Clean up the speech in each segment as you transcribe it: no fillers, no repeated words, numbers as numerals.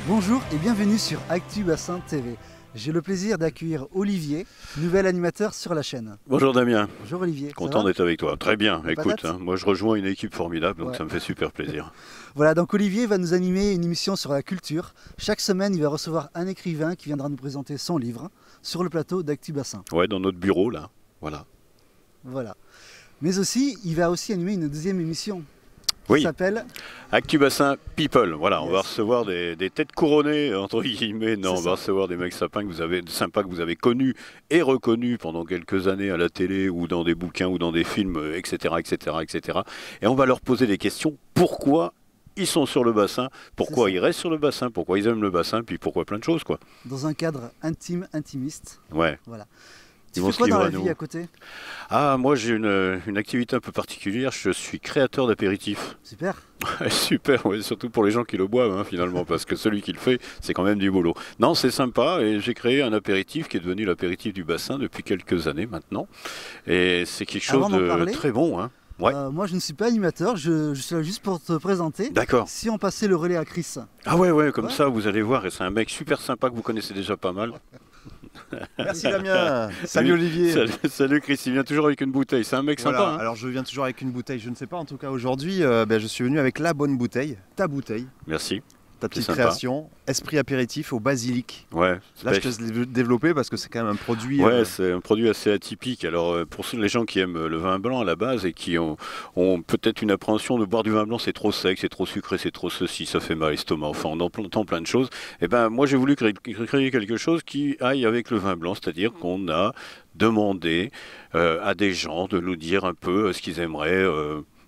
Bonjour et bienvenue sur Actu Bassin TV. J'ai le plaisir d'accueillir Olivier, nouvel animateur sur la chaîne. Bonjour Damien. Bonjour Olivier. Content d'être avec toi. Très bien. La Écoute, patate moi je rejoins une équipe formidable, donc Ouais. ça me fait super plaisir. Voilà, donc Olivier va nous animer une émission sur la culture. Chaque semaine, il va recevoir un écrivain qui viendra nous présenter son livre sur le plateau d'Actu Bassin. Ouais, dans notre bureau là. Voilà. Voilà. Mais aussi, il va aussi animer une deuxième émission qui Oui. s'appelle Actu Bassin People. Voilà, on Yes. va recevoir des têtes couronnées, entre guillemets. Non, C'est on ça. va recevoir des mecs sympas que vous avez connus et reconnus pendant quelques années à la télé ou dans des bouquins ou dans des films, etc., etc., etc. Et on va leur poser des questions. Pourquoi ils sont sur le bassin, pourquoi C'est ça. ils restent sur le bassin, pourquoi ils aiment le bassin, puis pourquoi plein de choses, quoi. dans un cadre intime, intimiste. Ouais. Voilà. Ils Tu vont fais se quoi dans livrer la à vie nous. à côté? Ah, moi j'ai une activité un peu particulière, je suis créateur d'apéritifs. Super. Super, ouais, surtout pour les gens qui le boivent hein, finalement, parce que celui qui le fait, c'est quand même du boulot. Non, c'est sympa, et j'ai créé un apéritif qui est devenu l'apéritif du bassin depuis quelques années maintenant. Et c'est quelque chose Avant d'en de parler, très bon. Hein. Ouais, Moi, je ne suis pas animateur, je suis là juste pour te présenter. d'accord. Si on passait le relais à Chris. Ah ouais, comme Ouais. ça, vous allez voir, et c'est un mec super sympa que vous connaissez déjà pas mal. Merci Damien. Salut Olivier. Salut Chris, il vient toujours avec une bouteille, c'est un mec Voilà, sympa. Hein. alors je viens toujours avec une bouteille, je ne sais pas en tout cas aujourd'hui, je suis venu avec la bonne bouteille, ta bouteille, Merci, ta petite sympa. création, esprit apéritif au basilic. ouais. Là je te laisse développer parce que c'est quand même un produit... Ouais, c'est un produit assez atypique. Alors, pour les gens qui aiment le vin blanc à la base et qui ont peut-être une appréhension de boire du vin blanc, c'est trop sec, c'est trop sucré, c'est trop ceci, ça fait mal à l'estomac, enfin, on entend plein de choses. Et ben, moi, j'ai voulu créer quelque chose qui aille avec le vin blanc, c'est-à-dire qu'on a demandé à des gens de nous dire un peu ce qu'ils aimeraient.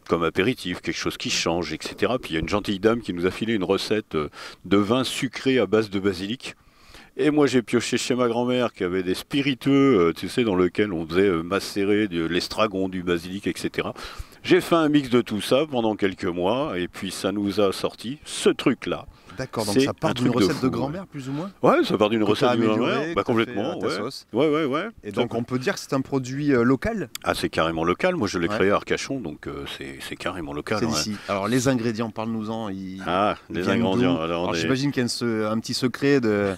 Comme apéritif, quelque chose qui change, etc. Puis il y a une gentille dame qui nous a filé une recette de vin sucré à base de basilic. Et moi, j'ai pioché chez ma grand-mère qui avait des spiritueux, tu sais, dans lequel on faisait macérer de l'estragon, du basilic, etc. J'ai fait un mix de tout ça pendant quelques mois, et puis ça nous a sorti ce truc-là. D'accord, donc c'est ça part un d'une truc de recette de fou, grand-mère plus ou moins. Ouais, ça part d'une Que recette t'as de améliorée, grand-mère, que bah, t'as complètement, fait à ta ouais. sauce. Ouais. Et donc on peut dire que c'est un produit local. Ah, c'est carrément local, moi je l'ai Ouais. créé à Arcachon, donc c'est carrément local. C'est ouais. d'ici. Alors les ingrédients, parle-nous-en. Ah, ils les viennent ingrédients, d'où alors Alors j'imagine qu'il y a un petit secret de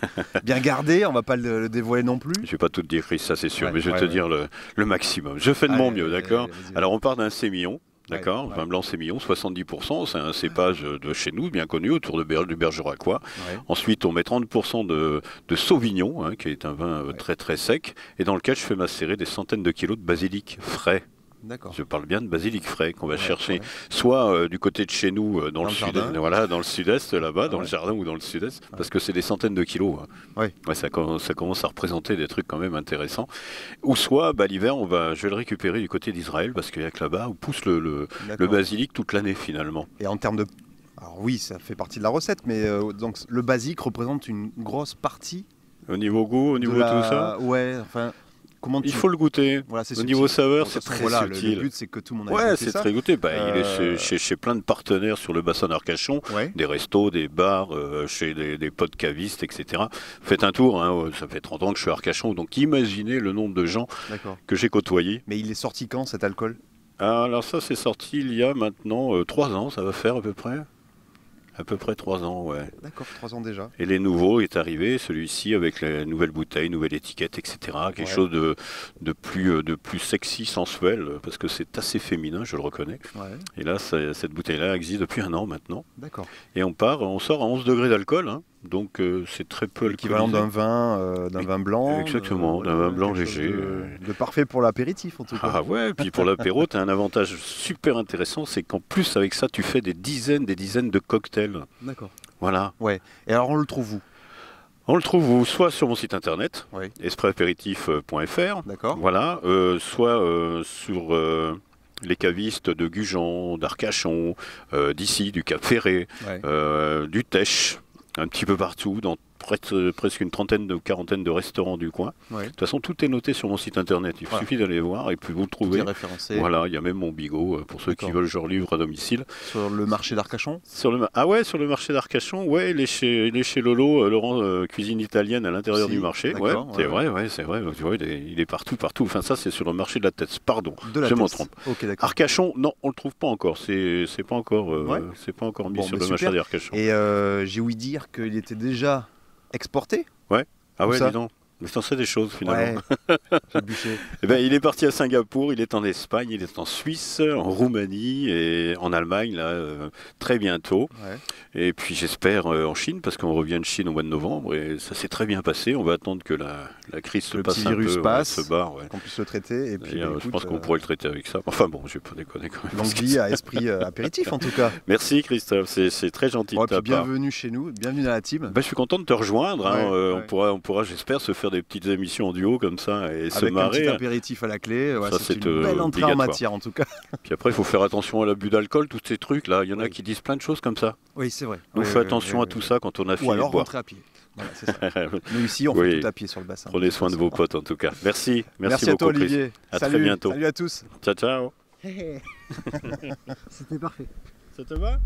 bien gardé, on va pas le dévoiler non plus. je vais pas tout te dire, Chris, ça c'est sûr, Ouais, mais je vais ouais, te ouais. dire le maximum. Je fais de mon Allez, mieux, allez, d'accord. vas-y. Alors on part d'un sémillon, d'accord, Ouais. vin blanc sémillon, 70%, c'est un cépage de chez nous, bien connu, autour du Bergeracois. Ouais. Ensuite, on met 30% de Sauvignon, hein, qui est un vin très très sec, et dans lequel je fais macérer des centaines de kilos de basilic frais. D'accord. Je parle bien de basilic frais qu'on va Ouais, chercher ouais. soit du côté de chez nous, dans le le sud, jardin. voilà, dans le sud-est là-bas, dans Ouais. le jardin ou dans le sud-est, parce que c'est des centaines de kilos. Hein. Ouais. Ouais, ça commence à représenter des trucs quand même intéressants. Ou soit, l'hiver, je vais le récupérer du côté d'Israël, parce qu'il y a que là-bas où pousse le D'accord. basilic toute l'année finalement. Et en termes de... Alors oui, ça fait partie de la recette, mais donc le basique représente une grosse partie Au niveau goût, au de niveau de tout ça, Ouais, enfin, comment tu... il faut le goûter. Voilà, c'est Au subtil. niveau saveur, Bon, de c'est toute façon, très voilà, le subtil. but, c'est que tout le monde aille Ouais, goûter c'est ça. très goûté. Il est Euh, chez plein de partenaires sur le bassin d'Arcachon, Ouais. des restos, des bars, chez des potes cavistes, etc. Faites un tour, hein, ça fait 30 ans que je suis à Arcachon, donc imaginez le nombre de gens D'accord. que j'ai côtoyés. Mais il est sorti quand cet alcool? Ah, alors ça, c'est sorti il y a maintenant 3 ans, ça va faire à peu près. À peu près 3 ans, ouais. D'accord, 3 ans déjà. Et les nouveaux est arrivé, celui-ci avec la nouvelle bouteille, nouvelle étiquette, etc. Quelque Ouais. chose de plus sexy, sensuel, parce que c'est assez féminin, je le reconnais. Ouais. Et là, cette bouteille-là existe depuis 1 an maintenant. D'accord. Et on sort à 11 degrés d'alcool, hein, donc c'est très peu L'équivalent alcoolisé. d'un vin blanc. Exactement, d'un vin blanc quelque chose léger. De parfait pour l'apéritif en tout cas. Ah ouais, puis pour l'apéro, tu as un avantage super intéressant, c'est qu'en plus avec ça, tu fais des dizaines de cocktails. D'accord. Voilà. Ouais. Et alors on le trouve où? On le trouve soit sur mon site internet, Oui. espreapéritif.fr, D'accord. voilà, soit sur les cavistes de Gujan, d'Arcachon, d'ici, du Cap Ferré, Ouais. du Tech, un petit peu partout, dans presque une trentaine de quarantaine de restaurants du coin. Ouais. De toute façon, tout est noté sur mon site internet. Il suffit d'aller voir et puis vous le Tout est trouvez. référencé. Voilà, il y a même mon bigot pour ceux qui D'accord. veulent, je leur livre à domicile. Sur le marché d'Arcachon. Ah ouais, sur le marché d'Arcachon, ouais, il est chez Lolo, Laurent, cuisine italienne à l'intérieur Si, du marché. Ouais, d'accord, c'est ouais. vrai, c'est vrai. Tu vois, il est partout. Enfin, ça, c'est sur le marché de la Tête. Pardon, De la je m'en Teste. trompe. Ok, d'accord. Arcachon, non, on le trouve pas encore. C'est pas encore, Ouais. c'est pas encore mis Bon, sur bah, le marché super. d'Arcachon. Et j'ai ouï dire qu'il était déjà exporté. Ah ouais, ça dis donc. Mais t'en sais des choses finalement. Ouais. J'ai bûché. Eh ben, il est parti à Singapour, il est en Espagne, il est en Suisse, en Roumanie et en Allemagne là, très bientôt. Ouais. Et puis j'espère en Chine, parce qu'on revient de Chine au mois de novembre et ça s'est très bien passé. On va attendre que la crise se Le passe petit un virus peu, passe. se barre. Ouais. Qu'on puisse le traiter. Et puis, D'ailleurs, bah, je écoute, pense qu'on pourrait le traiter avec ça. Enfin bon, je vais pas déconner quand même. longue parce que vie à esprit apéritif en tout cas. Merci Christophe, c'est très gentil Ouais, de ta puis part. bienvenue chez nous, bienvenue dans la team. Ben, je suis content de te rejoindre. Hein. Ouais. On pourra, j'espère, se faire des petites émissions en duo comme ça et se Avec un petit marrer. apéritif à la clé, ouais, Ça, c'est c'est, une belle entrée en obligatoire. matière en tout cas. Puis après, il faut faire attention à l'abus d'alcool, tous ces trucs là. Il y en a Oui. qui disent plein de choses comme ça. Oui, c'est vrai. Donc fais attention à tout ça quand on a fini Ou alors de boire. rentrer à pied. Voilà, c'est ça. Nous ici, on Oui. fait tout à pied sur le bassin. Prenez soin de vos potes en tout cas. Merci Merci à beaucoup toi Chris. Olivier. À Salut, très bientôt. salut à tous. Ciao ciao. C'était parfait. Ça te va?